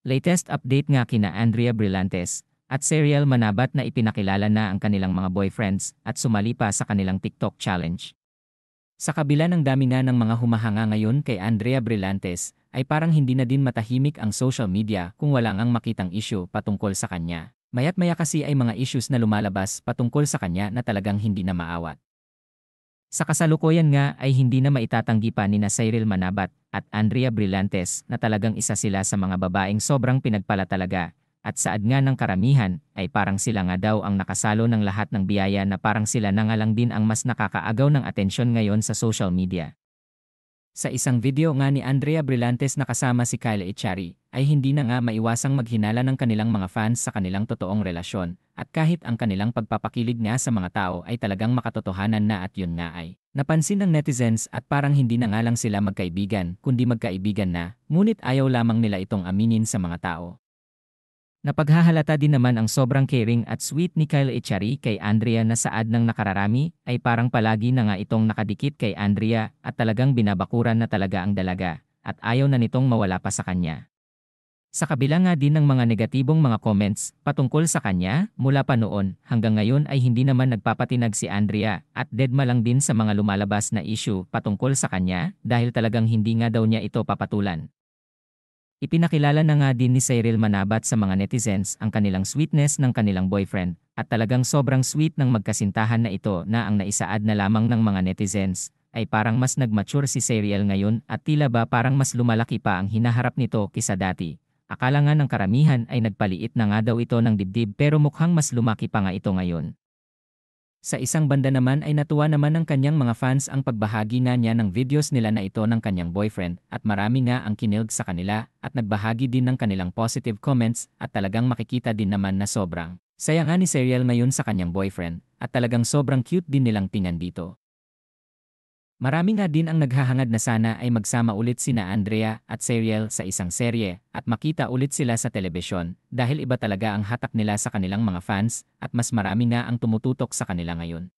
Latest update nga kina Andrea Brillantes at Serial Manabat na ipinakilala na ang kanilang mga boyfriends at sumali pa sa kanilang TikTok challenge. Sa kabila ng dami nga ng mga humahanga ngayon kay Andrea Brillantes, ay parang hindi na din matahimik ang social media kung wala ngang makitang issue patungkol sa kanya. Maya't maya kasi ay mga issues na lumalabas patungkol sa kanya na talagang hindi na maawat. Sa kasalukuyan nga ay hindi na maitatanggi pa nina Cyril Manabat at Andrea Brillantes na talagang isa sila sa mga babaeng sobrang pinagpala talaga at saad nga ng karamihan ay parang sila nga daw ang nakasalo ng lahat ng biyaya na parang sila na nga lang din ang mas nakakaagaw ng atensyon ngayon sa social media. Sa isang video nga ni Andrea Brillantes na kasama si Kyle Echari, ay hindi na nga maiwasang maghinala ng kanilang mga fans sa kanilang totoong relasyon, at kahit ang kanilang pagpapakilig nga sa mga tao ay talagang makatotohanan na at yun nga ay napansin ng netizens at parang hindi na nga lang sila magkaibigan kundi magkaibigan na, ngunit ayaw lamang nila itong aminin sa mga tao. Napaghahalata din naman ang sobrang caring at sweet ni Kyle Echari kay Andrea na saad ng nakararami ay parang palagi na nga itong nakadikit kay Andrea at talagang binabakuran na talaga ang dalaga at ayaw na nitong mawala pa sa kanya. Sa kabila nga din ng mga negatibong mga comments patungkol sa kanya mula pa noon hanggang ngayon ay hindi naman nagpapatinag si Andrea at dedma lang din sa mga lumalabas na issue patungkol sa kanya dahil talagang hindi nga daw niya ito papatulan. Ipinakilala na nga din ni Cyril Manabat sa mga netizens ang kanilang sweetness ng kanilang boyfriend at talagang sobrang sweet ng magkasintahan na ito na ang naisaad na lamang ng mga netizens ay parang mas nagmature si Cyril ngayon at tila ba parang mas lumalaki pa ang hinaharap nito kisa dati. Akala nga ng karamihan ay nagpaliit na nga daw ito ng dibdib pero mukhang mas lumaki pa nga ito ngayon. Sa isang banda naman ay natuwa naman ng kanyang mga fans ang pagbahagi na niya ng videos nila na ito ng kanyang boyfriend at marami nga ang kinilig sa kanila at nagbahagi din ng kanilang positive comments at talagang makikita din naman na sobrang saya nga ni Cyril ngayon sa kanyang boyfriend at talagang sobrang cute din nilang tingnan dito. Marami nga din ang naghahangad na sana ay magsama ulit sina Andrea at Cyril sa isang serye at makita ulit sila sa telebisyon dahil iba talaga ang hatak nila sa kanilang mga fans at mas marami nga ang tumututok sa kanila ngayon.